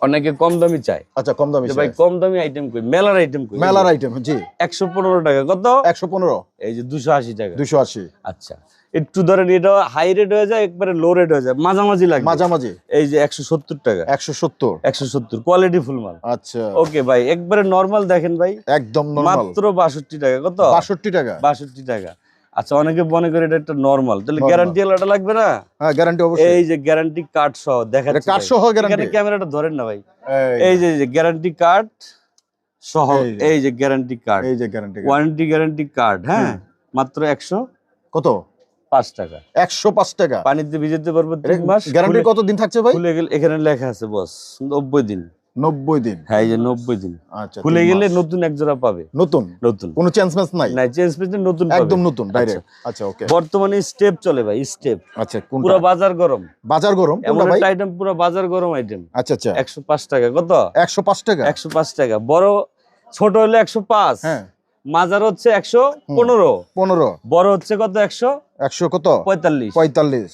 অনেকে কম দামি চায়। আচ্ছা, কম দামি ভাই কম দামি আইটেম কই, মেলার আইটেম কই। মেলার আইটেম, জি। 115 টাকা। কত? 115। এই যে 280 টাকা। 280। আচ্ছা, একটু ধরেন এটা হাই রেট হয়ে যায়, একবারে লো রেট হয়ে যায়, মাঝামাঝি লাগে। মাঝামাঝি। এই যে 170 টাকা। 170। 170 কোয়ালিটি ফুল মাল। আচ্ছা, ওকে ভাই, একবারে নরমাল দেখেন ভাই, একদম নরমাল। মাত্র 62 টাকা। কত? 62 টাকা। 62 টাকা। আচ্ছা, অনেকে মনে করে এটা একটা নরমাল, তাহলে গ্যারান্টি আলাদা লাগবে না? হ্যাঁ, গ্যারান্টি অবশ্যই। এই যে গ্যারান্টি কার্ড সহ দেখাচ্ছি। কার্ড সহ গ্যারান্টি। এখানে ক্যামেরাটা ধরেন না ভাই। এই যে গ্যারান্টি কার্ড সহ, এই যে গ্যারান্টি কার্ড, এই যে guarantee card, warranty guarantee card. হ্যাঁ, মাত্র 100 কত? 5 টাকা। 105 টাকা। পানিতে ভিজাতে পারবো 3 মাস। গ্যারান্টি কত দিন থাকছে ভাই? খুলে গেলে এখানে লেখা আছে বস 90 দিন। 90 দিন। হ্যাঁ, এই যে 90 দিন। আচ্ছা, খুলে গেলে নতুন এক জোড়া পাবে। নতুন নতুন, কোনো চেঞ্জ মেস নাই? নাই, চেঞ্জ পেতে নতুন পাবে, একদম নতুন ডাইরেক্ট। আচ্ছা, ওকে। বর্তমানে স্টেপ চলে ভাই, স্টেপ। আচ্ছা, কোনটা? পুরো বাজার গরম। বাজার গরম এমন কোনটা ভাই? একটা আইটেম, পুরো বাজার গরম আইটেম। আচ্ছা আচ্ছা, 105 টাকা। কত? 105 টাকা। 105 টাকা। বড় ছোট হলে 105। হ্যাঁ, মাজার হচ্ছে 115। 15। বড় হচ্ছে কত? 100 100 কত? 45। 45।